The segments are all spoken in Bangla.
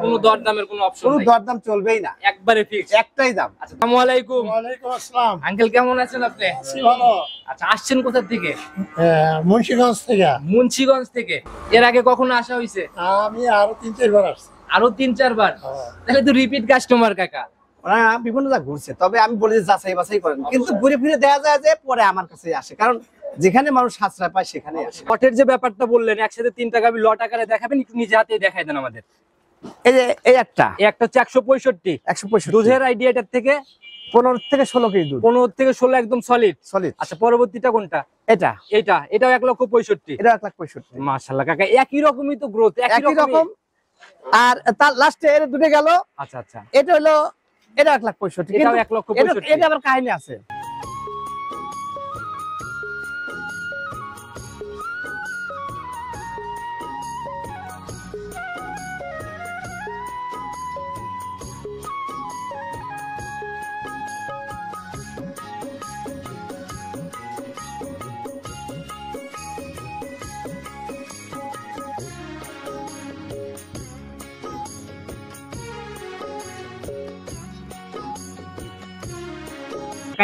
কোনো দরদামের কোনো অপশন নাই, কোনো দরদাম চলবেই না, একবারে ফিক্স একটাই দাম। আচ্ছা, আসসালামু আলাইকুম। ওয়ালাইকুম আসসালাম। আঙ্কেল কেমন আছেন আপনি? আছি ভালো। আচ্ছা, আসছেন কোথা থেকে? মুন্সিগঞ্জ থেকে। মুন্সিগঞ্জ থেকে। এর আগে কখনো আসা হয়েছে? আমি আরো 3-4 বার আসছি। আরো 3-4 বার? তাহলে তো রিপিট কাস্টমার কাকা। ওরা বিভিন্ন জায়গা ঘুরছে, তবে আমি বলি যে যাচাই বাছাই করেন, কিন্তু ঘুরে ফিরে দেখা যায় যে পরে আমার কাছে আসে, কারণ যেখানে মানুষ সাশ্রয় পায় সেখানে আসে। লটের যে ব্যাপারটা বললেন, একসাথে 3 টাকা লট আকারে দেখাবেন, একটু নিজে হাতে দেখাই দেন আমাদের। এই যে এই একটা এই একটা হচ্ছে 165। 165 দুধের আইডিয়া এটার থেকে 15 থেকে 16 কেজি দুধ, 15 থেকে 16 একদম সলিড। আচ্ছা, পরবর্তীটা কোনটা? এটা এটাও 1,65,000। এটা 1,65,000। মাশাআল্লাহ কাকা, একই রকমই তো গ্রোথ, একই রকম। আর তার লাস্টে এর দুটো গেল। আচ্ছা আচ্ছা, এটা হলো, এটা 1,65,000, এটাও কিন্তু 1,65,000। এটা আবার কাহিনী আছে।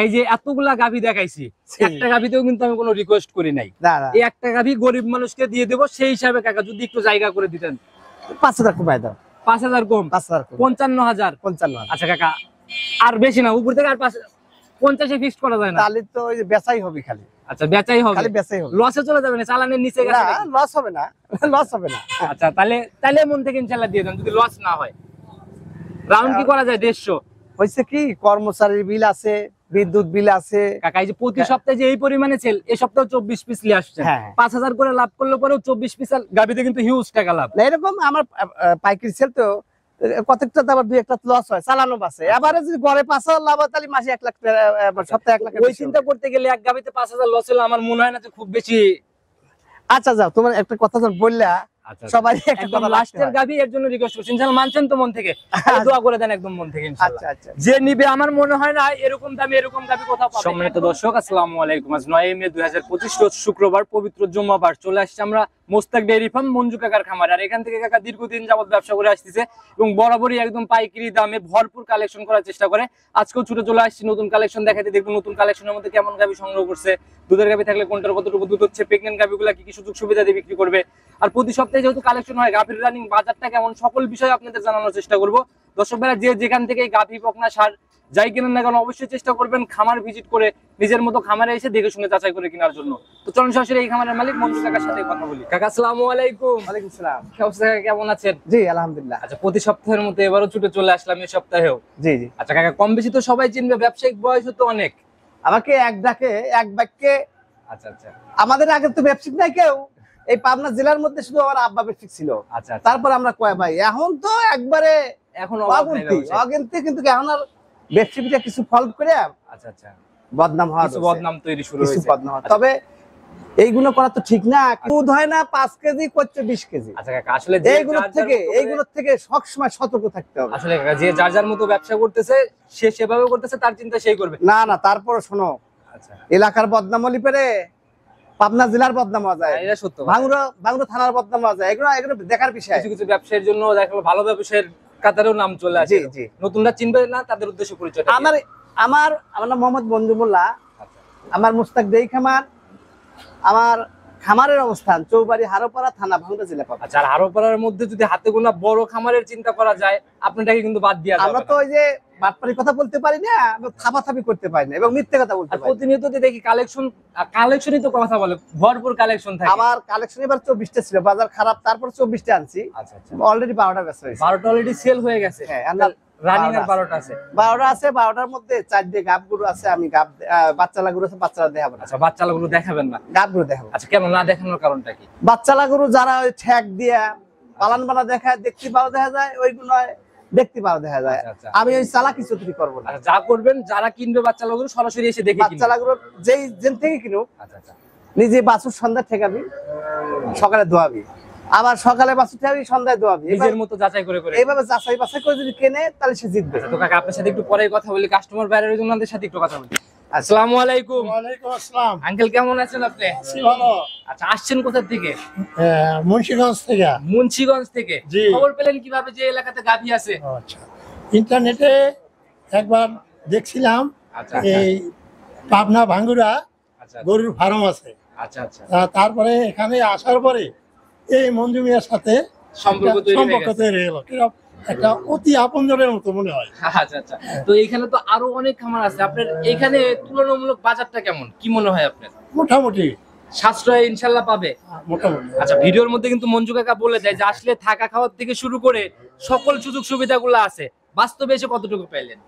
এই যে এতগুলা গাভী দেখাইছি, একটা গাভীতেও কিন্তু আমি কোনো রিকোয়েস্ট করি নাই। এই একটা গাভী গরিব মানুষকে দিয়ে দেব, সেই হিসাবে কাকা যদি একটু জায়গা করে দিতেন। 5,000 কমাই দাও। 5,000 কম? 55,000। আচ্ছা কাকা, আর বেশি না, উপর থেকে আর 50-এ ফিক্সড করা যায় না? তাহলে তো ওই যে বেচাই হবে খালি। আচ্ছা, বেচাই হবে, খালি বেচাই হবে, লসে চলে যাবে না? চালানের নিচে গেছে না, লস হবে না, লস হবে না। আচ্ছা, তাহলে মন থেকে ইনশাআল্লাহ দিয়ে দেন, যদি লস না হয়। রাউন্ড কি করা যায়? 150। হইছে কি, কর্মচারীর বিল আছে, বিদ্যুৎ বিল আছে কাকা। এই যে প্রতি সপ্তাহে যে এই পরিমাণে সেল, এই সপ্তাহে 24 পিস নিয়ে আসছে, 5,000 করে লাভ করলে পরেও 24 পিস গাবিতে কিন্তু হিউজ টাকা লাভ। এরকম আমার পাইকারি সেল তো প্রত্যেকটা আবার 2-1 লস হয়, চালানো বাসে। আবার যদি গড়ে 5,000 লাভ হয়, তাহলে মাসে 1 লাখ, সপ্তাহে 1 লাখ। ওই চিন্তা করতে গেলে এক গাবিতে 5,000 লস হলে আমার মনে হয় না যে খুব বেশি। আচ্ছা যাও, তোমার একটা কথা যখন বললা, সবাই একটা কথা, লাস্টের গাবি, এর জন্য রিকোয়েস্ট করছি, ইনশাআল্লাহ মানছেন তো মন থেকে? দোয়া করে দেন একদম মন থেকে ইনশাআল্লাহ। আচ্ছা, যে নিবে আমার মনে হয় না এরকম দামে এরকম গাবি কোথাও পাবে। সম্মানিত দর্শক, আসসালামু আলাইকুম। আজ 9 মে 2025 রোজ শুক্রবার, পবিত্র জুম্মাবার। চলে আসছে আমরা মোস্তাক ডেইরি ফার্ম মঞ্জু কাকার খামারে। আর এখান থেকে কাকা দীর্ঘদিন যাবত ব্যবসা করে আসতেছে এবং বরাবরই একদম পাইকারি দামে ভরপুর কালেকশন করার চেষ্টা করে। আজকেও ছুটে চলে আসছি নতুন কালেকশন দেখাতে। দেখবো নতুন কালেকশনের মধ্যে কেমন গাবি সংগ্রহ করছে, দুধের গাবি থাকলে কোনটার কতটুকু দুধ হচ্ছে, প্রেগনেন্ট গাবিগুলা কি কি সুযোগ সুবিধা দিয়ে বিক্রি করবে, আর প্রতি সপ্তাহে যেহেতু কালেকশন হয়, গাভীর রানিং বাজারটা কেমন, সকল বিষয় আপনাদের জানানোর চেষ্টা করব। দর্শক ভাইরা, যে যেখান থেকে গাভী বকনা সার যাই কেনেন না কেন, অবশ্যই চেষ্টা করবেন খামার ভিজিট করে নিজের মতো খামারে এসে দেখে শুনে যাচাই করে কেনার জন্য। তো চলুন সরাসরি এই খামারের মালিক মঞ্জু কাকার সাথে কথা বলি। কাকা আসসালামু আলাইকুম। ওয়ালাইকুম আসসালাম। কেমন আছেন? জি আলহামদুলিল্লাহ। আচ্ছা, প্রতি সপ্তাহের মতো এবারও ছুটে চলে আসলাম এই সপ্তাহেও। জি জি। আচ্ছা কাকা, কম বেশি তো সবাই চিনবে, ব্যবসায়িক বয়স তো অনেক। আমাকে এক ডাকে, এক বাক্যে। আচ্ছা আচ্ছা। আমাদের আগে তো ব্যবসায়িক নাই কেউ, এই পাবনা জেলার মধ্যে শুধু আমার আব্বা ব্যবসায়িক ছিল। আচ্ছা, তারপর আমরা কয় ভাই, এখন তো একবারে এখন অগন্তি, কিন্তু এখন আর ব্যবসায়িকটা কিছু ফল্ট করে আচ্ছা আচ্ছা বদনাম হওয়া, কিছু বদনাম তৈরি শুরু হয়েছে। তবে এইগুলো করা তো ঠিক না। দুধ হয় না 5 কেজি, করছে 20 কেজি। আচ্ছা কাকা, আসলে এইগুলোর থেকে সবসময় সতর্ক থাকতে হবে। আসলে কাকা, যে যার যার মতো ব্যবসা করতেছে, সে সেভাবে করতেছে, তার চিন্তা সেই করবে। না না, তারপর শোনো, আচ্ছা, এলাকার বদনাম হলি পেরে পাবনা জেলার বদনাম হওয়া যায়, এটা সত্য। ভাঙড়া থানার বদনাম হওয়া যায়, এগুলো দেখার বিষয়। কিছু কিছু ব্যবসায়ের জন্য দেখো ভালো ব্যবসায়ের কাতারেও নাম চলে আসে। জি, নতুনরা চিনবে না, তাদের উদ্দেশ্যে পরিচয়। আমার নাম মোহাম্মদ মঞ্জু মোল্লা। আমার মুস্তাক ডেইরি খামার, আমার খামারের অবস্থান চৌবাড়ি হারোপাড়া থানা, ভাঙড়া জেলা। আচ্ছা, আর হারোপাড়ার মধ্যে যদি হাতে গোনা বড় খামারের চিন্তা করা যায়, আপনাটাকে কিন্তু বাদ দিয়া যাবে। আমরা তো ওই যে বাটপারি কথা বলতে পারি না, থাপাথাপি করতে পারি না এবং মিথ্যে কথা বলতে পারি। প্রতিনিয়ত দেখি কালেকশনই তো কথা বলে, ভরপুর কালেকশন থাকে। আমার কালেকশন এবার 24টা ছিল, বাজার খারাপ, তারপর 24টা আনছি। আচ্ছা আচ্ছা, অলরেডি 12টা বেচা হয়েছে। 12টা অলরেডি সেল হয়ে গেছে। হ্যাঁ, রানিং এর 12টা আছে। 12টা আছে, 12টার মধ্যে 4টে গাব গরু আছে। আমি গাব বাচ্চালা গরু আছে, বাচ্চালা দেখাবো না। আচ্ছা, বাচ্চালা গরু দেখাবেন না, গাব গরু দেখাবো। আচ্ছা, কেন না দেখানোর কারণটা কি? বাচ্চালা গরু যারা ওই ঠ্যাক দিয়া পালান বানা দেখায়, দেখতে ভালো দেখা যায়, ওইগুলো দেখতে ভালো দেখা যায়। আমি ওই চালাকি চতুরি করবো না। যা করবেন, যারা কিনবে বাচ্চালা গরু সরাসরি এসে দেখে বাচ্চালা গরু যেন থেকে কিনুক। আচ্ছা আচ্ছা, নিজে বাছুর সন্ধ্যা ঠেকাবি, সকালে দোয়াবি, আবার সকালে বাছুর ঠেকাবি, সন্ধ্যায় দোয়াবি। নিজের মতো যাচাই করে এইভাবে যাচাই বাছাই করে যদি কেনে, তাহলে সে জিতবে। তো কাকা, আপনার সাথে একটু পরে কথা বলি, কাস্টমার বাইরের জন্য আমাদের সাথে একটু কথা বলি। আসসালামু আলাইকুম। ওয়ালাইকুম আসসালাম। আঙ্কেল কেমন আছেন আপনি? আছি ভালো। আচ্ছা, আসছেন কোথা থেকে? মুন্সিগঞ্জ থেকে। মুন্সিগঞ্জ থেকে। জি। খবর পেলেন কিভাবে যে এলাকাতে গাভী আছে? ও আচ্ছা, ইন্টারনেটে একবার দেখছিলাম আচ্ছা এই পাবনা ভাঙ্গুরা আচ্ছা গরুর ফার্ম আছে। আচ্ছা আচ্ছা তারপরে এখানে আসার পরে এই মঞ্জু মিয়ার সাথে সম্পর্ক একটা তৈরি হয়ে সম্পর্ক গেছে। তৈরি হলো। কিরকম একটা অতি আপনজনের মতো মনে হয়। আচ্ছা আচ্ছা, তো এখানে তো আরো অনেক খামার আছে, আপনার এখানে তুলনামূলক বাজারটা কেমন, কি মনে হয় আপনার? মোটামুটি সাশ্রয় ইনশাল্লাহ পাবে? মোটামুটি। আচ্ছা, ভিডিওর মধ্যে কিন্তু মঞ্জু কাকা বলে দেয় যে আসলে থাকা খাওয়ার থেকে শুরু করে সকল সুযোগ সুবিধাগুলো আছে। বাস্তবে এসে কতটুকু পাইলেন?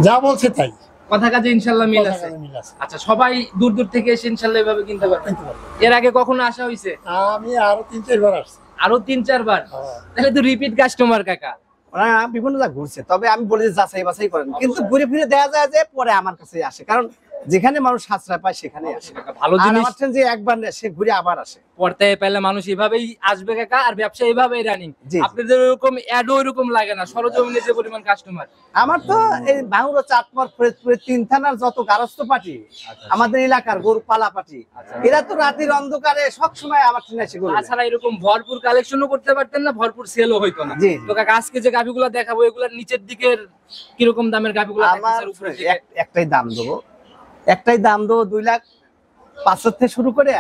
যা বলছে তাই। কথা কাজে ইনশাল্লাহ মিল কথা আছে? কাজে মিল আছে। আচ্ছা, সবাই দূর দূর থেকে এসে ইনশাল্লাহ এভাবে কিনতে পারবে? কিনতে পারবো। এর আগে কখনো আসা হয়েছে? আমি আরো 3-4 বার আসছি। আরো 3-4 বার? তাহলে তো রিপিট কাস্টমার কাকা। ওরা বিভিন্ন জায়গা ঘুরছে, তবে আমি বলি যে যাচাই বাছাই করেন, কিন্তু ঘুরে ফিরে দেখা যায় যে পরে আমার কাছে আসে, কারণ যেখানে মানুষ সাশ্রয় পায় সেখানে আসে। কাকা, ভালো আর জিনিস আমার ট্রেন যে একবার নেয়, সে ঘুরে আবার আসে। পড়তে পেলে মানুষ এভাবেই আসবে কাকা, আর ব্যবসা এভাবেই রানিং। জি। আপনাদের ওরকম অ্যাডও ওরকম লাগে না, সরজমিনে যে পরিমাণ কাস্টমার। আমার তো এই বাহুরা, চাটমর, ফরিদপুরে 3 থানার যত গারস্থ পার্টি, আমাদের এলাকার গরু পালা পার্টি, এরা তো রাতের অন্ধকারে সব সময় আমার ট্রেনে এসে গরু নেয়। তাছাড়া এরকম ভরপুর কালেকশনও করতে পারতেন না, ভরপুর সেলও হইতো না। জি, জি। তো কাকা, আজকে যে গাভিগুলো দেখাবো এগুলার নিচের দিকের কিরকম দামের গাভিগুলো আমার উপরের দিকে? একটাই দাম দেবো, 2,05,000 থেকে শুরু করে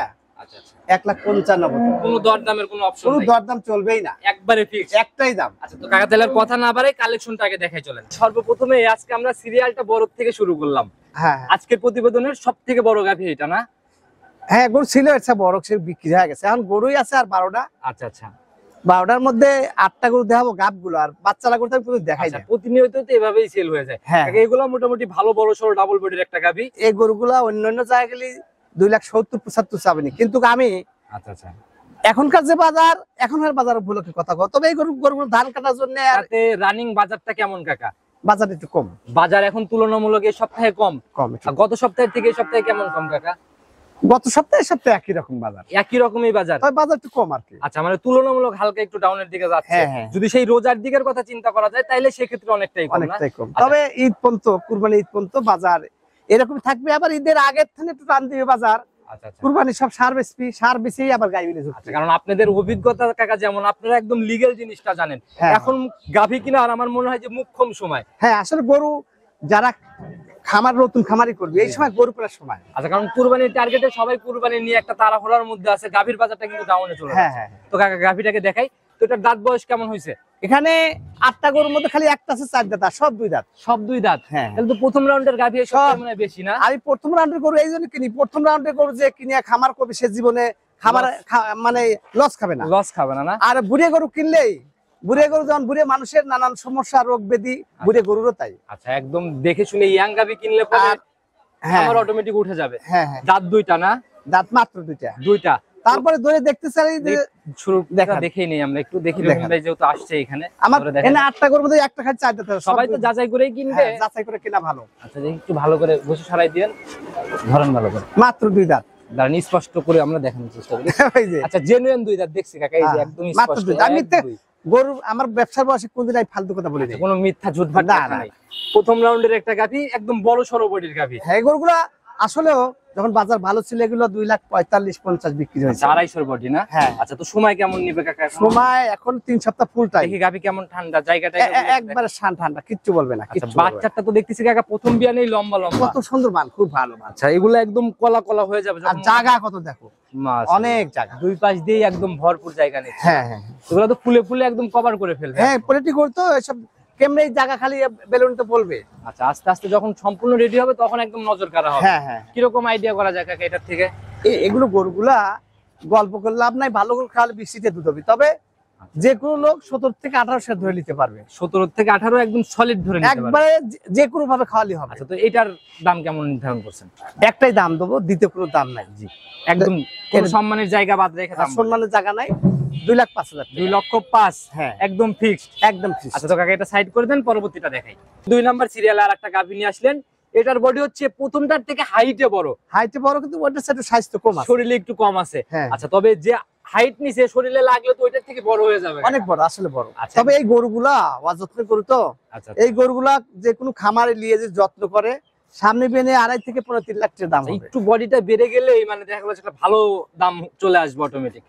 আচ্ছা আচ্ছা, 1,95,000। কোনো দরদামের কোনো অপশন কোনো নাই? দরদাম চলবেই না, একবারে ফিক্স? একটাই দাম। আচ্ছা, তো কাকা তাহলে আর কথা না বাড়াই কালেকশনটা আগে দেখাই চলেন। সর্বপ্রথমে আজকে আমরা সিরিয়ালটা বড় থেকে শুরু করলাম। হ্যাঁ আজকের প্রতিবেদনের সবথেকে বড় গাভি এটা না? হ্যাঁ, গরু ছিল, একটা বড় সে বিক্রি হয়ে গেছে, এখন গরুই আছে আর 12টা। আচ্ছা আচ্ছা 12টার মধ্যে 8টা গরু দেখাবো, গাব গুলো আর বাচ্চারা গরু তো আমি কোনো দেখাই আচ্ছা, না। প্রতিনিয়ত তো এভাবেই সেল হয়ে যায়। হ্যাঁ। কাকা, এগুলো মোটামুটি ভালো বড় সরো ডাবল বডির একটা গাভি। এই গরুগুলা অন্যান্য জায়গায় গেলে 2,70,75 চাবেনি, কিন্তু আমি আচ্ছা আচ্ছা, এখনকার যে বাজার, এখনকার বাজার উপলক্ষে কথা কয়, তবে এই গরুগুলো ধান কাটার জন্য আর তাতে রানিং বাজারটা কেমন কাকা? বাজার একটু কম বাজার এখন তুলনামূলক এই সপ্তাহে কম। কম আর গত সপ্তাহের থেকে এই সপ্তাহে কেমন কম কাকা? গত সপ্তাহে একই রকম বাজার, একই রকমই বাজার? তবে বাজার একটু কম আর কি। আচ্ছা, মানে তুলনামূলক হালকা একটু ডাউনের দিকে যাচ্ছে। হ্যাঁ, হ্যাঁ। যদি সেই রোজার দিকের কথা চিন্তা করা যায় তাহলে সেক্ষেত্রে অনেকটাই কম না? অনেকটাই কম, আচ্ছা। তবে ঈদ পর্যন্ত, কুরবানি ঈদ পর্যন্ত বাজার এরকম থাকবে। আবার ঈদের আগের থেকে একটু টান দিবে বাজার, আচ্ছা আচ্ছা কুরবানি সব সার বেশি আবার গাই মিলে আচ্ছা, কারণ আপনাদের অভিজ্ঞতা কাকা, যেমন আপনারা একদম লিগ্যাল জিনিসটা জানেন। হ্যাঁ। এখন গাভী কিনা আর আমার মনে হয় যে মুখ্যম সময়। হ্যাঁ, আসলে গরু যারা খামার, নতুন খামারি করবে এই সময় গরু করার সময়। আচ্ছা, কারণ কুরবানির টার্গেটে সবাই কুরবানি নিয়ে একটা তাড়াহুড়ার মধ্যে আছে, গাভীর বাজারটা কিন্তু ডাউনে চলে হ্যাঁ, যাচ্ছে। হ্যাঁ। তো কাকা, গাভীটাকে দেখাই তো, এটার দাঁত বয়স কেমন হয়েছে? এখানে 8টা গরুর মধ্যে খালি একটা আছে 4 দাঁত, আর সব 2 দাঁত। সব 2 দাঁত? হ্যাঁ। তাহলে তো প্রথম রাউন্ডের গাভী সব সব। মনে হয় বেশি না? আমি প্রথম রাউন্ডের গরু এই জন্য কিনি, প্রথম রাউন্ডের গরু যে কিনে খামার করবে সে জীবনে খামার মানে লস খাবে না। লস খাবে না? না। আর বুড়ে গরু কিনলেই, বুড়ে গরু যেমন বুড়ে মানুষের নানান সমস্যা, রোগ ব্যাধি, বুড়ে গরুরও তাই। আচ্ছা, একদম দেখে শুনে ইয়াং গাভী কিনলে পরে আর হ্যাঁ, আমার অটোমেটিক উঠে যাবে। হ্যাঁ, হ্যাঁ, দাঁত 2টা না? দাঁত মাত্র 2টা। 2টা। তারপরে ধরে দেখতে চাই যে শুরু দেখান। দেখেই নেই আমরা একটু, দেখি দেখান। রহিম ভাই যেহেতু আসছে এখানে। আমার ধরে দেখেন। এখানে 8টা গরুর মধ্যে একটা খালি 4 দাঁত। সবাই তো যাচাই করেই কিনবে। হ্যাঁ, যাচাই করে কিনা ভালো। আচ্ছা, দেখি একটু ভালো করে বসে সারাই দিয়েন, ধরেন ভালো করে, মাত্র 2 দাঁত। দাঁড়ান স্পষ্ট করে আমরা দেখানোর চেষ্টা করি। ওই যে আচ্ছা, জেনুইন 2 দাঁত দেখছি কাকা, এই যে হ্যাঁ, একদম মাত্র স্পষ্ট। 2 দাঁত। আমি 1, 2 গরু আমার ব্যবসার বয়সে কোনদিন আমি ফালতু কথা বলি না। কোনো মিথ্যা ঝুটভাট না, কথা না। নাই। প্রথম রাউন্ডের একটা গাভী, একদম বড় সরো বডির গাভী। হ্যাঁ, গরুগুলা আসলেও যখন বাজার ভালো ছিল এগুলো 2,45,50 বিক্রি হয়েছে। 250 বডি না? হ্যাঁ। আচ্ছা, তো সময় কেমন নিবে কাকা এখন? সময় এখন 3 সপ্তাহ ফুল টাইম। দেখি গাভী কেমন ঠান্ডা জায়গাটা একবারে ঠান্ডা, কিচ্ছু বলবে না। আচ্ছা, কিচ্ছু বলবে না। বাচ্চাটা তো দেখতেছি কাকা প্রথম বিয়ানেই লম্বা লম্বা। কত সুন্দর মান, খুব ভালো মান। আচ্ছা, এগুলো একদম কলা কলা হয়ে যাবে আর যখন জায়গা কত দেখো, মাশাআল্লাহ। অনেক জায়গা। 2 পাশ দিয়ে একদম ভরপুর জায়গা নেই। হ্যাঁ, হ্যাঁ, এগুলো তো ফুলে ফুলে একদম কভার করে ফেলবে। হ্যাঁ, পলিটি করতো এসব কেমনে এই জায়গা খালি বেলুন তো বলবে। আচ্ছা, আস্তে আস্তে যখন সম্পূর্ণ রেডি হবে তখন একদম নজর কাড়া হবে। হ্যাঁ, হ্যাঁ। কিরকম আইডিয়া করা যায় কাকা এটার থেকে? এগুলো গরুগুলা গল্প করে লাভ নাই, ভালো করে খাওয়ালে বৃষ্টিতে দুধ হবে। তবে যে কোনো লোক 17 থেকে 18 ধরে নিতে পারবে। 17 থেকে 18 একদম সলিড ধরে নিতে পারবে। একবারে যে কোনো ভাবে খাওয়ালি হবে। আচ্ছা, তো এটার দাম কেমন নির্ধারণ করছেন? একটাই দাম দেবো, দ্বিতীয় কোনো দাম নাই। জি, একদম কোন সম্মানের জায়গা বাদ রেখে দাম বলুন। সম্মানের জায়গা নাই। 2,05,000 2,05,000 হ্যাঁ, একদম ফিক্সড। একদম ঠিক। আচ্ছা, তো কাকা এটা সাইড করে দেন, পরবর্তীটা দেখাই। 2 নাম্বার সিরিয়ালে আর একটা গাভী নিয়ে আসলেন। এটার বডি হচ্ছে প্রথমটার থেকে হাইটে বড়, হাইটে বড়, কিন্তু ওটার সাথে স্বাস্থ্য কম আছে। শরীরে একটু কম আছে। হ্যাঁ। আচ্ছা, তবে যে হাইট নিচে শরীরে লাগলে তো ওইটার থেকে বড় হয়ে যাবে। অনেক বড়, আসলে বড়। আচ্ছা। তবে এই গরুগুলা অযত্ন গরু তো, আচ্ছা, এই গরুগুলা যে কোনো খামারে নিয়ে যে যত্ন করে সামনে বেনে 2.5 থেকে 3 লাখ টাকা দাম হবে। একটু বডিটা বেড়ে গেলেই মানে দেখা যাচ্ছে একটা ভালো দাম চলে আসবে অটোমেটিক।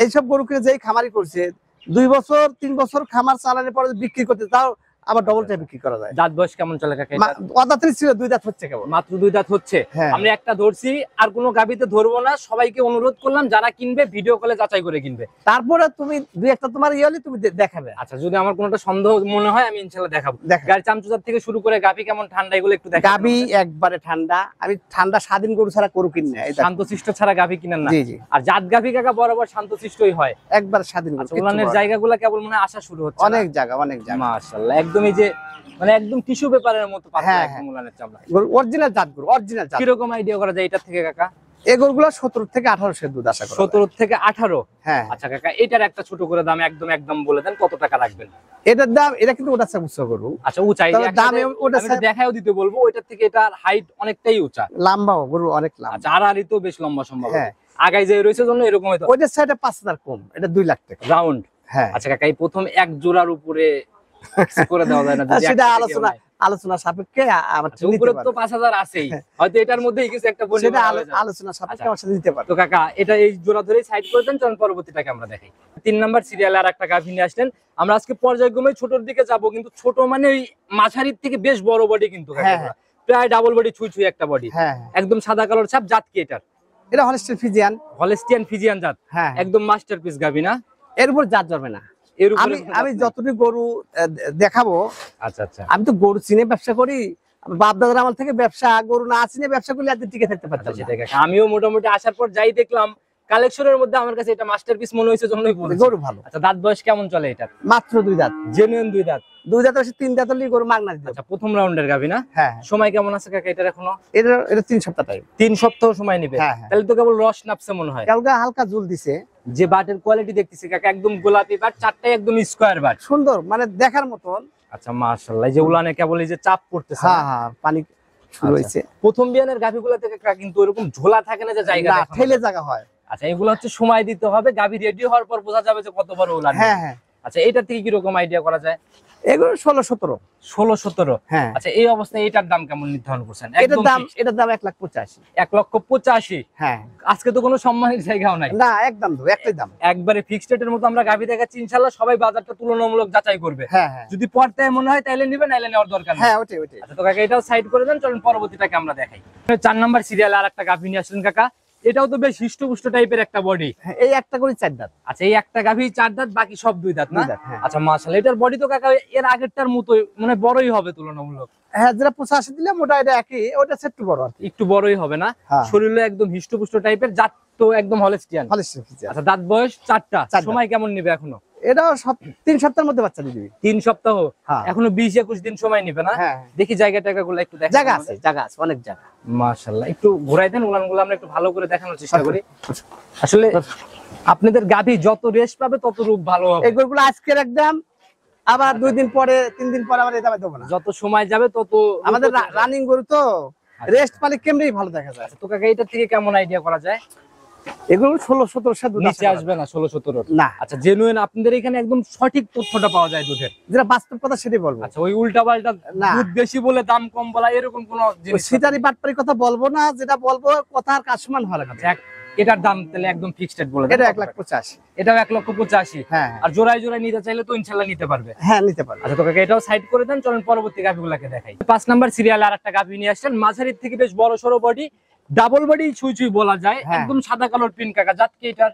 এইসব গরুকে যেই খামারি করছে 2 বছর 3 বছর খামার চালানোর পরে বিক্রি করতে তাও আবার ডবলটা বিক্রি করা যায়। দাঁত বয়স কেমন চলে কাকা এটা? অদাত্রি ছিল 2 দাঁত হচ্ছে কেবল। মাত্র 2 দাঁত হচ্ছে। হ্যাঁ। আমরা একটা ধরছি, আর কোনো গাবিতে ধরবো না। সবাইকে অনুরোধ করলাম যারা কিনবে ভিডিও কলে যাচাই করে কিনবে। তারপরে তুমি 2-1টা তোমার হলে তুমি দেখাবে। আচ্ছা, যদি আমার কোনোটা সন্দেহ মনে হয় আমি ইনশাআল্লাহ দেখাবো। গাড়ি চামচুচার থেকে শুরু করে গাবি কেমন ঠান্ডা এগুলো একটু দেখাবো। গাবি একবারে ঠান্ডা। আমি ঠান্ডা স্বাধীন গরু ছাড়া গরু কিনি না। শান্তশিষ্ট ছাড়া গাবি কিনেন না? জি জি। আর জাত গাবি কাকা বরাবর শান্তশিষ্টই হয়, একবারে স্বাধীন গরু। আচ্ছা, উলানের জায়গাগুলো কেবল মনে আসা শুরু হচ্ছে। অনেক জায়গা। মাশাআল্লাহ, একদমই যে মানে একদম টিস্যু পেপারের মতো পাতলা হ্যাঁ, একদম উলানের চামড়া। গরু অরিজিনাল জাত গরু, অরিজিনাল জাত। কিরকম আইডিয়া করা যায় এটার থেকে কাকা? এই গরুগুলো 17 থেকে 18 দুধ আশা করা যায়। 17 থেকে 18। হ্যাঁ। আচ্ছা কাকা, এটার একটা ছোট করে দাম একদম বলে দেন, কত টাকা রাখবেন? এটার দাম, এটা কিন্তু ওটা উচ্চ গরু। আচ্ছা, উঁচাই তবে দাম ওটা দেখাও দিতে বলবো। ওইটার থেকে এটার হাইট অনেকটাই উঁচা, লম্বা গরু, অনেক লম্বা। আচ্ছা, আড়াআড়ি তো বেশ লম্বা সম্ভব। হ্যাঁ। আগায় যে রয়েছে জন্য এরকম হয়তো। ওইটার সাইডে 5000 কম, এটা 2 লাখ টাকা রাউন্ড। হ্যাঁ। আচ্ছা কাকা, এই প্রথম এক জোড়ার উপরে করে দেওয়া যায় না? যদি সেটা একটা থেকে হয়। আলোচনা সাপেক্ষে আমার আচ্ছা, উপরে তো 5000 আছেই, হয়তো এটার মধ্যেই কিছু একটা বলি। সেটা আলোচনা সাপেক্ষে আমার সাথে দিতে পারবে। তো কাকা, এটা এই জোড়া ধরেই সাইড করে দেন, চলুন পরবর্তীটাকে আমরা দেখাই। 3 নাম্বার সিরিয়ালে আর একটা গাভী নিয়ে আসলেন। আমরা আজকে পর্যায়ক্রমে ছোটর দিকে যাব, কিন্তু ছোট মানে ওই মাঝারির থেকে বেশ বড় বডি কিন্তু কাকা। হ্যাঁ। প্রায় ডাবল বডি, ছুঁই একটা বডি। হ্যাঁ। একদম সাদা কালার ছাপ। জাত কি এটার? এটা হলস্টিয়ান ফ্রিজিয়ান। হলস্টিয়ান ফিজিয়ান জাত। হ্যাঁ। একদম মাস্টারপিস গাভী না? এর উপর জাত জন্মে না। এর উপরে আমি যতটুকু গরু দেখাবো, আচ্ছা আমি তো গরু চিনে ব্যবসা করি। বাপ দাদার আমল থেকে ব্যবসা, গরু না চিনে ব্যবসা করলে আর টিকে থাকতে পারতাম না। সেটাই কাকা, আমিও মোটামুটি আসার পর যাই দেখলাম কালেকশনের মধ্যে আমার কাছে এটা মাস্টারপিস মনে হয়েছে জন্যই বলেছি। গরু ভালো। আচ্ছা, দাঁত বয়স কেমন চলে এটার? মাত্র 2 দাঁত। জেনুইন 2 দাঁত। 2 দাঁত আছে, 3 দাঁত হলে গরু মাগনা দিতে হবে। আচ্ছা, প্রথম রাউন্ডের গাভী না? হ্যাঁ। সময় কেমন আছে কাকা এটার এখনো? এটা 3 সপ্তাহ টাইম। 3 সপ্তাহ সময় নেবে। হ্যাঁ। তাহলে তো কেবল রস নাপছে মনে হয়। কালকে হালকা ঝুল দিছে। যে বাটের কোয়ালিটি দেখতেছি কাকা, একদম গোলাপি বাট, চারটাই একদম স্কয়ার বাট, সুন্দর, মানে দেখার মতন। আচ্ছা মাশাআল্লাহ, যে উলানে কেবল এই যে চাপ পড়তেছে। হ্যাঁ, পানি শুরু হয়েছে। প্রথম বিয়ানের গাভীগুলো থেকে কাকা কিন্তু এরকম ঝোলা থাকে না, যে জায়গা না, দেখানো ঠেলে যায়। জায়গা হয়। আচ্ছা, এগুলো হচ্ছে সময় দিতে হবে, গাভী রেডি হওয়ার পর বোঝা যাবে যে কত বড় উলান। হ্যাঁ। আচ্ছা, এটা থেকে কি রকম আইডিয়া করা যায়? এগুলো 16-17। 16-17। হ্যাঁ। আচ্ছা, এই অবস্থায় এটার দাম কেমন নির্ধারণ করছেন? এটার দাম 1,85,000। 1,85,000। হ্যাঁ। আজকে তো কোনো সম্মানের জায়গাও নাই। না, একদম একটাই দাম। একবারে ফিক্সড রেটের মতো আমরা গাভী দেখাচ্ছি, ইনশাআল্লাহ সবাই বাজারটা তুলনামূলক যাচাই করবে। হ্যাঁ। যদি পড়তে মনে হয় তাইলে নিবেন, নাইলে নেওয়ার দরকার নেই। হ্যাঁ, ওটাই। আচ্ছা, তো কাকা এটাও সাইড করে দেন, চলুন পরবর্তীটাকে আমরা দেখাই। 4 নাম্বার সিরিয়ালে আর একটা গাভী নিয়ে আসলেন কাকা। এটাও তো বেশ হিষ্টপুষ্ট টাইপের একটা বডি। এই একটা করে 4 দাঁত। আচ্ছা, এই একটা গাভী 4 দাঁত, বাকি সব 2 দাঁত না? 2 দাঁত, হ্যাঁ। আচ্ছা মাশাআল্লাহ, এটার বডি তো কাকা এর আগেরটার মতো মানে বড়ই হবে তুলনামূলক। হ্যাঁ, যেটা 85 দিলে মোটা, এটা একই, ওটা একটু বড় আর কি। একটু বড়ই হবে না? হ্যাঁ। শরীরে একদম হিষ্টপুষ্ট টাইপের, জাত তো একদম হলস্টিয়ান। আচ্ছা, দাঁত বয়স 4টা। সময় কেমন নেবে এখনো? এটা 3 সপ্তাহের মধ্যে বাচ্চা দিয়ে দিবি। 3 সপ্তাহ। হ্যাঁ। এখনো 20-21 দিন সময় নেবে না? হ্যাঁ। দেখি জায়গা টাকাগুলো একটু দেখা। জায়গা আছে, অনেক জায়গা। মাশাআল্লাহ, একটু ঘোরাই দেন উলানগুলো, আমরা একটু ভালো করে দেখানোর চেষ্টা করি। আসলে আপনাদের গাভী যত রেস্ট পাবে তত রূপ ভালো হবে। এই গরুগুলো আজকের একদম, আবার 2 দিন পরে 3 দিন পরে আবার এই দামে দেবো না। যত সময় যাবে তত আমাদের রানিং গরু তো, রেস্ট পালে কেমনি ভালো দেখা যায়। তো কাকা এটা থেকে কেমন আইডিয়া করা যায়? এগুলো 16-17 দুধ নিচে আসবে না 16-17? না। আচ্ছা, জেনুইন আপনাদের এখানে একদম সঠিক তথ্যটা পাওয়া যায় দুধের? যেটা বাস্তব কথা সেটাই বলবো। আচ্ছা, ওই উল্টা পাল্টা না। দুধ বেশি বলে দাম কম বলা এরকম কোন জিনিস? সিটারি বাটপারি কথা বলবো না, যেটা বলবো কথা আর কাজ সমান হওয়া লাগবে। এটার দাম তাহলে একদম ফিক্সড রেট বলে দেন। এটা 1,85,000। এটাও 1,85,000। হ্যাঁ। আর জোড়ায় জোড়ায় নিতে চাইলে তো ইনশাআল্লাহ নিতে পারবে। হ্যাঁ, নিতে পারবে। আচ্ছা, তো কাকা এটাও সাইড করে দেন, চলুন পরবর্তী গাভীগুলোকে দেখাই। 5 নাম্বার সিরিয়ালে আরেকটা গাভী নিয়ে আসছেন, মাঝারির থেকে বেশ বড় সরো বডি, ডাবল বডি ছুঁই বলা যায়। হ্যাঁ। একদম সাদা কালার প্রিন্ট কাকা, জাত কি এটার?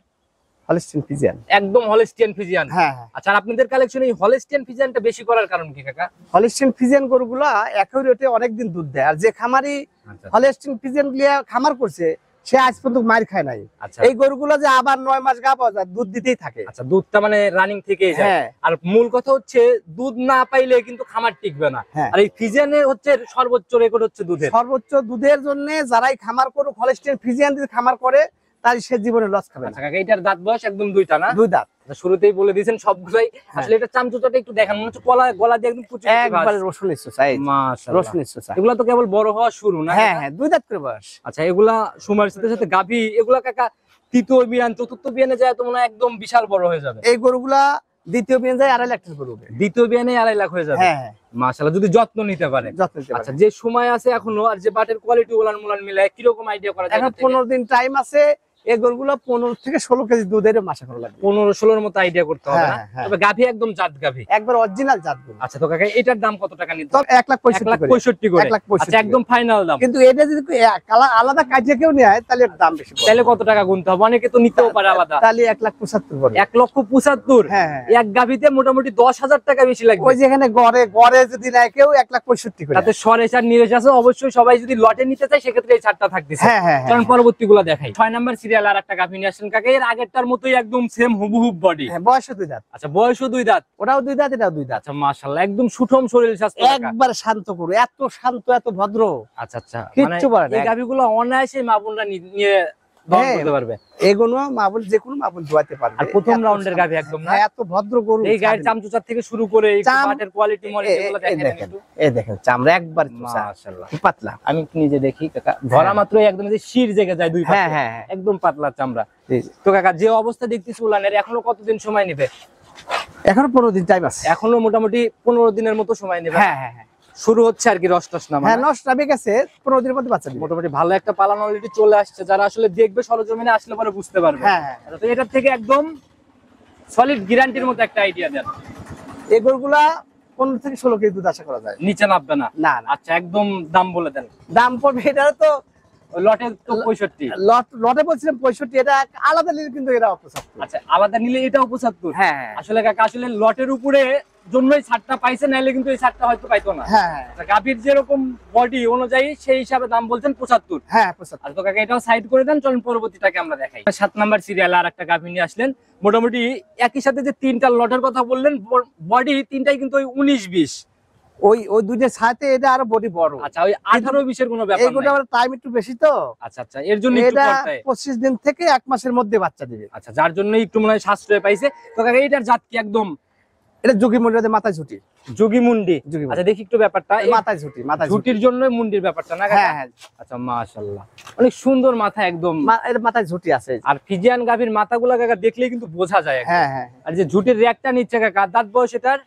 Holstein Friesian. একদম হলস্টিয়ান ফিজিয়ান। হ্যাঁ। আচ্ছা, আর আপনাদের কালেকশনে এই হলস্টিয়ান ফিজিয়ানটা বেশি করার কারণ কি কাকা? হলস্টিয়ান ফ্রিজিয়ান গরুগুলা একই রেটে অনেকদিন দুধ দেয়, আর যে খামারি হলস্টিয়ান ফ্রিজিয়ান লিয়ে খামার করছে সে আজ পর্যন্ত মার খায় নাই। আচ্ছা, এই গরুগুলো যে আবার 9 মাস গা পাওয়া যায়, দুধ দিতেই থাকে। আচ্ছা, দুধটা মানে রানিং থেকেই যায়। হ্যাঁ। আর মূল কথা হচ্ছে দুধ না পাইলে কিন্তু খামার টিকবে না। হ্যাঁ। আর এই ফিজিয়ানে হচ্ছে সর্বোচ্চ রেকর্ড হচ্ছে দুধের। সর্বোচ্চ দুধের জন্য যারাই খামার করুক, হলস্টিয়ান ফ্রিজিয়ান দিয়ে খামার করে, তার সে জীবনে লস খাবে না। আচ্ছা কাকা, এটার দাঁত বয়স একদম 2টা না? 2 দাঁত। আচ্ছা, শুরুতেই বলে দিয়েছেন সবগুলাই। আসলে এটা চামচুচাটা একটু দেখেন, মনে হচ্ছে গলা দিয়ে একদম কুচি একবারে রসুন ইচ্ছা চাই। মাশাআল্লাহ, রসুন ইচ্ছা চাই। এগুলা তো কেবল বড় হওয়া শুরু না? হ্যাঁ, 2 দাঁত করে বয়স। আচ্ছা, এগুলা সময়ের সাথে সাথে গাভী এগুলা কাকা তৃতীয় বিয়ান চতুর্থ বিয়ানে যায় তো মনে হয় একদম বিশাল বড় হয়ে যাবে। এই গরুগুলা দ্বিতীয় বিয়ান যায় 2.5 লাখ টাকা পড়বে। দ্বিতীয় বিয়ানে 2.5 লাখ হয়ে যাবে। হ্যাঁ মাশাআল্লাহ, যদি যত্ন নিতে পারে। যত্ন নিতে আচ্ছা, পারে। যে সময় আছে এখনো আর যে বাটের কোয়ালিটি উলান মুলান মিলায় কি রকম আইডিয়া করা যায়? এখন 15 দিন টাইম আছে, এই গরুগুলো 15 থেকে 16 কেজি দুধের মাসা করা লাগবে। 15-16 মতো আইডিয়া করতে হবে না? হ্যাঁ। তবে গাভী একদম জাত গাভী, একবার অরিজিনাল জাত গরু। আচ্ছা তো কাকা এটার দাম কত টাকা নিতে? তবে 1,65,000 করে। 1,65,000 আচ্ছা, একদম ফাইনাল দাম। কিন্তু এটা যদি আলাদা কাজে কেউ নেয় তাহলে এর দাম বেশি পড়বে। তাহলে কত টাকা গুনতে হবে? অনেকে তো নিতেও পারে আলাদা। তাহলে 1,75,000 পড়বে। 1,75,000। হ্যাঁ। এক গাভীতে মোটামুটি 10,000 টাকা বেশি লাগবে। ওই যেখানে গড়ে যদি নেয় কেউ 1,65,000 করে। তাতে সরেস আর নিরেশ আছে, অবশ্যই সবাই যদি লটে নিতে চায় সেক্ষেত্রে এই ছাড়টা থাকতেছে। হ্যাঁ। কারণ পরবর্তী গুলা দেখাই। 6 নাম্বার সিরিয়াল আর একটা গাভী নিয়ে আসেন কাকা, এর আগেরটার মতোই একদম সেম হুবহুব বডি। হ্যাঁ, বয়সও 2 দাঁত। আচ্ছা, বয়সও 2 দাঁত। ওটাও 2 দাঁত, এটাও 2 দাঁত। আচ্ছা মাশাআল্লাহ, একদম সুঠম শরীর স্বাস্থ্য কাকা। একবার শান্ত করো, এত শান্ত, এত ভদ্র। আচ্ছা, কিচ্ছু বলে না। এই গাভীগুলো অনায়াসে মা বোনরা নিয়ে দহন করতে পারবে। এগুলো মাবুল যেকোনো মাবুল ধোয়াতে পারবে। আর প্রথম রাউন্ডের গাভী একদম না? হ্যাঁ, এত ভদ্র গরু। এই গায়ের চামচুচার থেকে শুরু করে এই বাটের কোয়ালিটি এগুলো দেখেন একটু। এই দেখেন চামড়া একবার মাশাআল্লাহ পাতলা। আমি নিজে দেখি কাকা, ধরা মাত্র একদম যে শির জেগে যায় দুই পাশে। হ্যাঁ। একদম পাতলা চামড়া। তো কাকা যে অবস্থা দেখতেছি উলানের, এখনো কতদিন সময় নেবে? এখনো 15 দিন টাইম আছে। এখনো মোটামুটি 15 দিনের মতো সময় নেবে। হ্যাঁ। শুরু হচ্ছে আর কি রস টস নামা। হ্যাঁ, নষ্ট হবে গেছে, 15 দিনের মধ্যে বাচ্চা দিবে। মোটামুটি ভালো একটা পালান অলরেডি চলে আসছে, যারা আসলে দেখবে সরজমিনে আসলে পরে বুঝতে পারবে। হ্যাঁ। তো এটার থেকে একদম সলিড গ্যারান্টির মতো একটা আইডিয়া দেন। এই গরুগুলা 15 থেকে 16 কেজি দুধ আশা করা যায়। নিচে নামবে না? না। আচ্ছা, একদম দাম বলে দেন। দাম পড়বে এটার তো লটে তো 65। লটে বলছিলাম 65, এটা আলাদা নিলে কিন্তু এটা 75। আচ্ছা, আলাদা নিলে এটাও 75? হ্যাঁ। আসলে কাকা আসলে লটের উপরে জন্যই ছাড়টা পাইছে, নাইলে কিন্তু এই ছাড়টা হয়তো পাইতো না। হ্যাঁ। আচ্ছা, গাভীর যেরকম বডি অনুযায়ী সেই হিসাবে দাম বলছেন 75। হ্যাঁ 75। আর তো কাকা এটাও সাইড করে দেন, চলুন পরবর্তীটাকে আমরা দেখাই। 7 নাম্বার সিরিয়ালে আর একটা গাভী নিয়ে আসলেন। মোটামুটি একই সাথে যে 3টা লটের কথা বললেন, বডি 3টাই কিন্তু ওই 19-20। ওই দুইটার সাথে এটা আরো বডি বড়। আচ্ছা, ওই 18-20 এর কোনো ব্যাপার এইগুলো নাই। আমার টাইম একটু বেশি তো। আচ্ছা, এর জন্য একটু এটা পড়তে। 25 দিন থেকে 1 মাসের মধ্যে বাচ্চা দিবে। আচ্ছা, যার জন্য একটু মনে হয় সাশ্রয় পাইছে। তো কাকা এটার জাত কি? একদম এটা যোগী মন্ডিতে মাথায় ঝুটি। যোগী মুন্ডি। আচ্ছা, দেখি একটু ব্যাপারটা। মাথায় ঝুটি। ঝুটির জন্য মুন্ডির ব্যাপারটা না কাকা? হ্যাঁ। আচ্ছা মাশাআল্লাহ, অনেক সুন্দর মাথা একদম। এর মাথায় ঝুটি আছে। আর ফিজিয়ান গাভীর মাথাগুলা কাকা দেখলেই কিন্তু বোঝা যায় একদম। হ্যাঁ। আর যে ঝুটির রেকটা নিচ্ছে কাকা, দাঁত বয়স এটার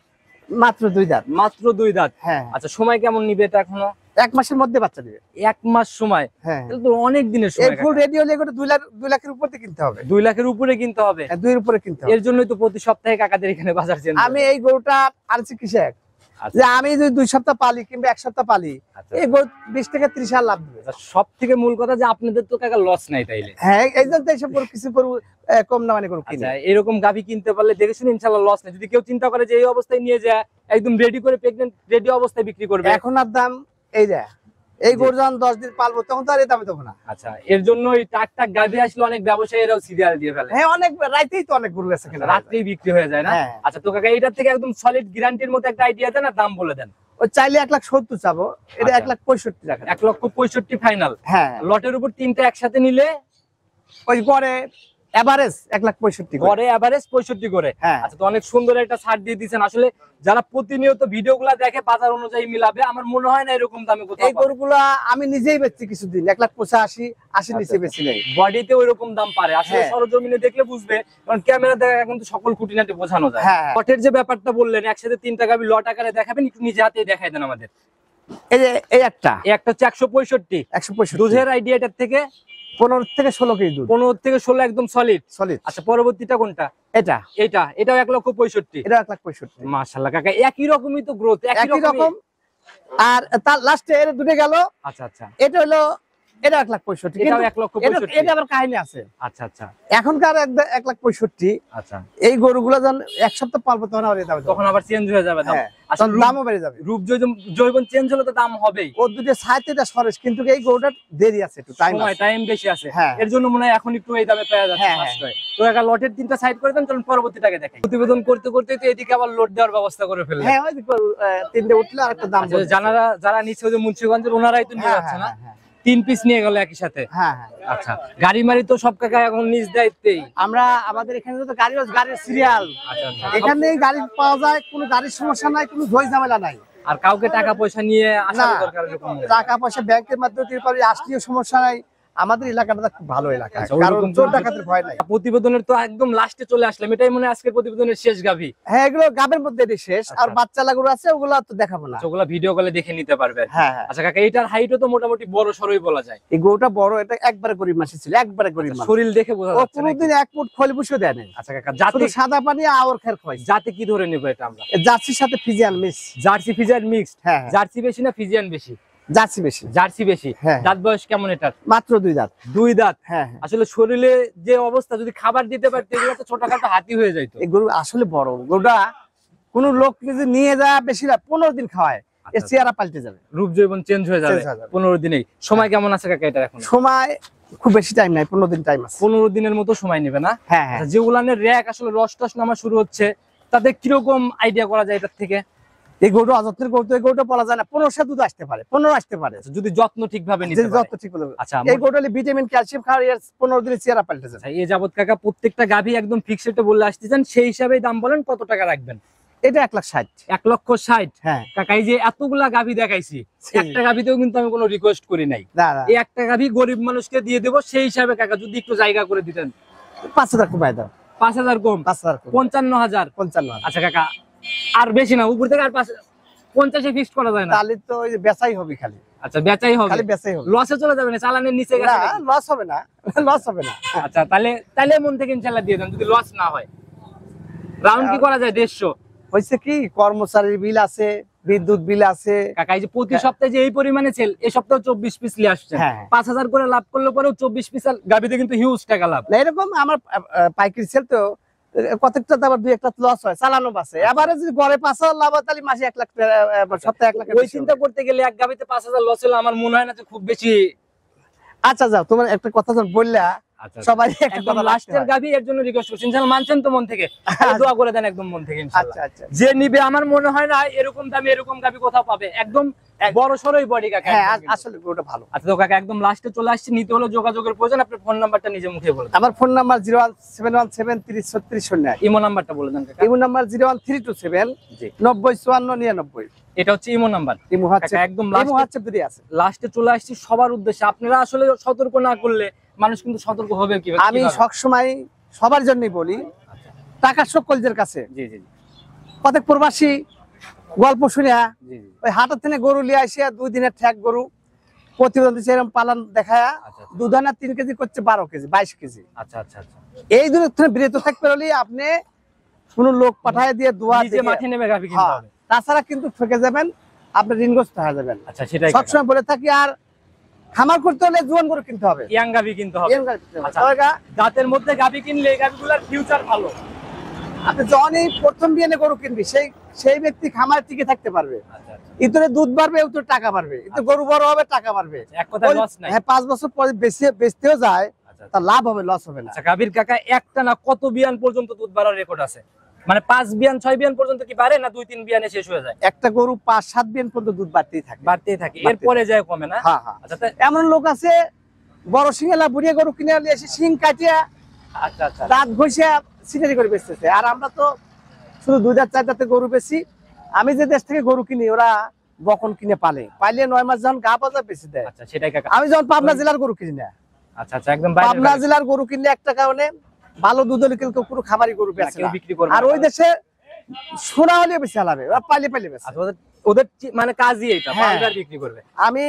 মাত্র 2 দাঁত। মাত্র 2 দাঁত। হ্যাঁ। আচ্ছা, সময় কেমন নিবে এটা এখনো? 1 মাসের মধ্যে বাচ্চা দিবে। 1 মাস সময়? হ্যাঁ। তাহলে তো অনেক দিনের এই সময়। ফুল রেডি হলে 2 লাখের উপরে কিনতে হবে। 2 লাখের উপরে কিনতে হবে? 2 এর উপরে কিনতে হবে। এর জন্যই তো প্রতি সপ্তাহে কাকাদের এখানে বাজার চেঞ্জ। আমি এই গরুটা আনছি কিসে, আচ্ছা। যে আমি যদি 2 সপ্তাহ পালি কিংবা 1 সপ্তাহ পালি, আচ্ছা। এই গরু 20 থেকে 30 হাজার লাভ দিবে। সব থেকে মূল কথা যে আপনাদের তো কাকা লস নাই তাইলে। হ্যাঁ, এই জন্য তো এইসব গরু কিছু গরু কম দামে গরু কিনে। আচ্ছা, এরকম গাভী কিনতে পারলে দেখে শুনে ইনশাআল্লাহ লস নেই। যদি কেউ চিন্তা করে যে এই অবস্থায় নিয়ে যায় একদম রেডি করে প্রেগন্যান্ট রেডি অবস্থায় বিক্রি করবে, এখন আর দাম এই যে এই গরু যখন 10 দিন পালবো তখন তো আর এই দামে দেবো না। আচ্ছা, এর জন্য ওই টাক গাভী আসলে অনেক ব্যবসায়ীরাও সিরিয়াল দিয়ে ফেলে। হ্যাঁ, অনেক রাইতেই তো অনেক গরু আছে কিনা, রাত্রেই বিক্রি হয়ে যায় না? হ্যাঁ। আচ্ছা, তো কাকা এটার থেকে একদম সলিড গ্যারান্টির মতো একটা আইডিয়া দেন আর দাম বলে দেন। ও চাইলে 1,70,000 চাবো, এটা আচ্ছা। 1,65,000 টাকা। 1,65,000 ফাইনাল? হ্যাঁ। লটের উপর 3টা একসাথে নিলে ওই গড়ে এভারেজ 1,65,000 করে। গড়ে এভারেজ 65 করে। হ্যাঁ। আচ্ছা, তো অনেক সুন্দর একটা ছাড় দিয়ে দিয়েছেন। আসলে যারা প্রতিনিয়ত ভিডিওগুলো দেখে বাজার অনুযায়ী মিলাবে, আমার মনে হয় না এরকম দামে কোথাও এই গরুগুলা আমি নিজেই বেচছি কিছুদিন, 1,85,000 নিচে বেশি নেই। বডিতে ওইরকম দাম পারে আসলে, হ্যাঁ। সরজমিনে দেখলে বুঝবে, কারণ ক্যামেরা দেখা এখন তো সকল খুঁটিনাটি বোঝানো যায়। হ্যাঁ। লটের যে ব্যাপারটা বললেন, একসাথে 3টা গাভী লট আকারে দেখাবেন, একটু নিজে হাতে দেখাই দেন আমাদের। এই যে এই একটা এই একটা হচ্ছে 165। 165 দুধের আইডিয়া এটার থেকে 15 থেকে 16 কেজি দুধ 15 থেকে 16 একদম সলিড। সলিড। আচ্ছা, পরবর্তীটা কোনটা? এটা এটাও 1,65,000। এটা 1,65,000। মাশাআল্লাহ কাকা, একই রকমই তো গ্রোথ, একই রকম। আর তার লাস্টে এর দুটো গেল। আচ্ছা, এটা হলো, এটা 1,65,000, এটাও কিন্তু 1,65,000। এটা আবার কাহিনী আছে। আচ্ছা। এখনকার 1,65,000, আচ্ছা, এই গরুগুলো যখন 1 সপ্তাহ পালবো তখন আবার এই দাম, তখন আবার চেঞ্জ হয়ে যাবে দাম। হ্যাঁ, আচ্ছা, তখন দামও বেড়ে যাবে। রূপ জৈবন চেঞ্জ হলে তো দাম হবেই। ওর দুটো সাইতে এটা সরেস, কিন্তু এই গরুটার দেরি আছে, একটু টাইম আছে। টাইম বেশি আছে। হ্যাঁ। এর জন্য মনে হয় এখন একটু এই দামে পাওয়া যাচ্ছে হ্যাঁ। সাশ্রয়। তো একা লটের 3টা সাইড করে দেন, চলুন পরবর্তীটাকে দেখাই। প্রতিবেদন করতে করতে তো এদিকে আবার লোড দেওয়ার ব্যবস্থা করে ফেললেন। হ্যাঁ, ওই 3টে উঠলে আর একটা দাম আচ্ছা, বলছে। যারা নিচ্ছে ওই যে মুন্সিগঞ্জের ওনারাই তো নিয়ে হ্যাঁ, যাচ্ছে না? হ্যাঁ, 3 পিস নিয়ে গেল একই সাথে। হ্যাঁ। আচ্ছা, গাড়ি মারি তো সব কাকা এখন নিজ দায়িত্বেই। আমরা আমাদের এখানে তো গাড়ির সিরিয়াল, আচ্ছা। এখানে গাড়ি পাওয়া যায়, কোনো গাড়ির সমস্যা নাই, কোনো ঝই ঝামেলা নাই। আর কাউকে টাকা পয়সা নিয়ে আসার না, দরকার এরকম নেই। টাকা পয়সা ব্যাংকের মাধ্যমে দিতে পারি, আসলেও সমস্যা নাই। আমাদের এলাকাটা খুব ভালো এলাকা, আচ্ছা, কারণ ওরকম চোর তো- ডাকাতের ভয় নাই। প্রতিবেদনের তো একদম লাস্টে চলে আসলাম, এটাই মনে হয় আজকের প্রতিবেদনের শেষ গাভী। হ্যাঁ, এগুলো গাবের মধ্যে এটি শেষ। আর আচ্ছা। বাচ্চা লাগুলো আছে, ওগুলো তো দেখাবো না। ওগুলা ভিডিও কলে দেখে নিতে পারবেন। হ্যাঁ হ্যাঁ, আচ্ছা কাকা, এটার হাইটও তো মোটামুটি বড় সরই বলা যায়। এই গরুটা বড়, এটা একবারে গরিব মানুষ ছিল, একবারে গরিব মানুষ। শরীর দেখে বোঝা ও যাচ্ছে নাকি? কোনোদিন এক ফুট খলি বসে দেয় নাই। আচ্ছা কাকা, জাতে শুধু সাদা পানি আওয়ার খের খাওয়াইছে। জাতে কি ধরে নেবো এটা আমরা? জার্সির সাথে Friesian mix. Jersey Friesian mixed. হ্যাঁ হ্যাঁ, জার্সি বেশি না ফিজিয়ান বেশি? জার্সি বেশি, জার্সি বেশি। হ্যাঁ। দাঁত বয়স কেমন এটার? মাত্র 2 দাঁত। 2 দাঁত। হ্যাঁ হ্যাঁ, আসলে শরীরে যে অবস্থা, যদি খাবার দিতে পারতে এগুলো তো ছোটখাটো হাতি হয়ে যাইতো। এই গরু আসলে বড়। গরুটা কোন লোক যদি নিয়ে যায় বেশি না 15 দিন খাওয়ায়, এর চেহারা পাল্টে যাবে, রূপ জৈবন চেঞ্জ হয়ে যাবে Change হয়ে যাবে। 15 দিনেই। সময় কেমন আছে কাকা এটা এখন? সময় খুব বেশি টাইম নাই, 15 দিন টাইম আছে। 15 দিনের মতো সময় নেবে না? হ্যাঁ হ্যাঁ, আচ্ছা, যেগুলানের র‍্যাক আসলে রস টস নামা শুরু হচ্ছে, তাতে কিরকম আইডিয়া করা যায় এটার থেকে? এই গরুটা অযত্নের গরু, তো এই গরুটা বলা যায় না। 15 দুধ আসতে পারে, 15 আসতে পারে আচ্ছা, যদি যত্ন ঠিকভাবে নিতে যদি পারে। যত ঠিক হলো। আচ্ছা, এই গরুটা ভিটামিন ক্যালসিয়াম খাওয়ার 15 দিনে চেহারা পাল্টে যাবে। আচ্ছা, এই যাবত কাকা প্রত্যেকটা গাভী একদম ফিক্সড রেটে বললে আসতেছেন, সেই হিসাবে দাম বলেন, কত টাকা রাখবেন? এটা 1,60,000। 1,60,000। হ্যাঁ, কাকা, এই যে এতগুলা গাভী দেখাইছি, একটা গাভীতেও কিন্তু আমি কোনো রিকোয়েস্ট করি নাই। না না, এই একটা গাভী গরিব মানুষকে দিয়ে দেবো, সেই হিসাবে কাকা যদি একটু জায়গা করে দিতেন। 5,000 কমাই দাও। 5,000 কম? 5,000 কম, 55,000। 55। আচ্ছা কাকা, আর বেশি না, উপর থেকে আর 50-এ ফিক্সড করা যায় না? তাহলে তো ওই যে বেচাই হবে খালি, আচ্ছা, বেচাই হবে? খালি বেচাই হবে। লসে চলে যাবে না? চালানের নিচে না, গেছে নাকি? লস হবে না, লস হবে না। আচ্ছা, তাহলে মন থেকে ইনশাআল্লাহ দিয়ে দেন, যদি লস না হয়। রাউন্ড কি করা যায়? 150? হয়েছে কি, কর্মচারীর বিল আছে, বিদ্যুৎ বিল আছে। কাকা, এই যে প্রতি সপ্তাহে যে এই পরিমাণে সেল, এই সপ্তাহে 24 পিস নিয়ে আসছে, হ্যাঁ। 5,000 করে লাভ করলে পরেও 24 পিস গাবিতে কিন্তু হিউজ টাকা লাভ। না, এরকম আমার পাইকারি সেল তো কতটা, আবার 2-1টা লস হয়, চালানো বাসে। এবারে যদি গড়ে 5,000 লাভ হয়, তাহলে মাসে 1 লাখ, সপ্তাহে 1 লাখ। ওই চিন্তা করতে গেলে এক গাবিতে 5,000 লস হলে আমার মনে হয় না যে খুব বেশি। আচ্ছা যাও, তোমার একটা কথা যখন বললা, আচ্ছা, সবাই একটা একদম কথা লাস্টের লাস্টের গাবি, এর জন্য রিকোয়েস্ট করছি, ইনশাআল্লাহ মানছেন তো মন থেকে? তাহলে দোয়া করে দেন একদম মন থেকে ইনশাআল্লাহ। আচ্ছা আচ্ছা, যে নিবে আমার মনে হয় না এরকম দামে এরকম গাবি কোথাও পাবে, একদম বড় সরই বডি কাকা। হ্যাঁ একদম কিন্তু। আসলে ওটা ভালো। আচ্ছা তো কাকা, একদম লাস্টে চলে আসছে, নিতে হলে যোগাযোগের প্রয়োজন, আপনার ফোন নাম্বারটা নিজে মুখে বলে দেন। আমার ফোন নাম্বার 01717303609। ইমো নাম্বারটা বলে দেন কাকা। ইমো নাম্বার 01327 জি, 905499। এটা হচ্ছে ইমো নাম্বার। ইমো হচ্ছে, কাকা, একদম ইমো লাস্টে হচ্ছে দুটি আছে। লাস্টে চলে আসছি সবার উদ্দেশ্যে, আপনারা আসলে সতর্ক না করলে মানুষ কিন্তু সতর্ক হবে কিভাবে? আমি সবসময় সবার জন্যই বলি, টাকা সকলদের কাছে। জি জি প্রত্যেক প্রবাসী গল্প শুনিয়া জি জি। ওই হাটের থেকে গরু লিয়ে আসিয়া 2 দিনের ঠ্যাক গরু প্রতিবন্ধী সেরকম পালন দেখায়া আচ্ছা দুধানা 3 কেজি করছে 12 কেজি 22 কেজি। আচ্ছা আচ্ছা আচ্ছা। এই দূরের থেকে বিরত থাকতে হলে আপনি কোন লোক পাঠায় দিয়ে দোয়া নিজে মাঠে নেমে গাভী কিনতে হ্যাঁ, হবে। তাছাড়া কিন্তু ঠকে যাবেন, আপনি ঋণগ্রস্ত হয়ে যাবেন। আচ্ছা, সেটাই কাকা। সবসময় বলে থাকি। আর খামার করতে হলে জোয়ান গরু কিনতে হবে, ইয়াং গাভী কিনতে হবে। young গরু কিনতে হবে। আচ্ছা। তবে দাঁতের মধ্যে গাভী কিনলে এই গাভীগুলোর ফিউচার ভালো। আপনি যখনই প্রথম বিয়ানে গরু কিনবি, সেই ব্যক্তি খামার টিকে থাকতে পারবে। আচ্ছা আচ্ছা। ইতরে দুধ বাড়বে, উতরে টাকা বাড়বে, ইতো গরু বড় হবে, টাকা বাড়বে। এক কথায় লস নাই। হ্যাঁ, 5 বছর পরে বেচতেও যায়, আচ্ছা তার লাভ হবে, লস হবে না। আচ্ছা, গাভীর কাকা একটা না কত বিয়ান পর্যন্ত দুধ বাড়ার রেকর্ড আছে? মানে 5 বিয়ান 6 বিয়ান পর্যন্ত কি বাড়ে, না 2-3 বিয়ানে শেষ হয়ে যায়? একটা গরু 5-7 বিয়ান পর্যন্ত দুধ বাড়তেই থাকে। বাড়তেই থাকে, এরপরে যায় কমে না? হ্যাঁ হ্যাঁ। আচ্ছা এমন লোক আছে বড় সিংহেলা বুড়িয়া গরু কিনে নিয়ে এসে শিং কাটিয়া আচ্ছা আচ্ছা। দাঁত ঘষিয়া সিনারি করে বেচতেছে। আর আমরা তো শুধু 2 দাঁত 4 দাঁতে গরু বেশি। আমি যে দেশ থেকে গরু কিনি, ওরা বকন কিনে পালে 9 মাস যখন গা বাজার বেশি দেয়। আচ্ছা, সেটাই কাকা। আমি যখন পাবনা জেলার গরু কিনি না, আচ্ছা আচ্ছা, একদম বাইরের পাবনা গাভী। জেলার গরু কিনলে একটা কারণে ভালো দুধ হলে কিন্তু পুরো খামারি গরু বেচে কেউ না। বিক্রি করবে আর না। ওই দেশে সোনা হলে বেশি আলাবে, ওরা পাইলে বেচে। আচ্ছা, ওদের মানে কাজই এটা, হ্যাঁ। পালবার বিক্রি করবে। আমি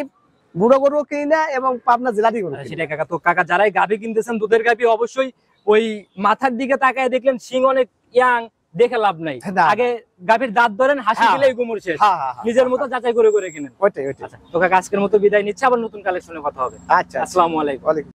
বুড়ো গরু কিনি না এবং পাবনা জেলারই গরু আচ্ছা, কিনি। সেটাই কাকা। তো কাকা, যারাই গাভী কিনতেছেন, দুধের গাভী, অবশ্যই ওই মাথার দিকে তাকায় দেখলেন সিং অনেক ইয়াং, দেখে লাভ নাই। না। আগে গাভীর দাঁত ধরেন, হাসি হ্যাঁ। দিলেই গুমর শেষ। হ্যাঁ, হ্যাঁ, হ্যাঁ। নিজের মতো যাচাই করে করে কিনেন। ওইটাই। আচ্ছা তো কাকা, আজকের মতো বিদায় নিচ্ছে, আবার নতুন কালেকশনে কথা হবে। আচ্ছা, আসসালামু আলাইকুম। ওয়ালাইকুম।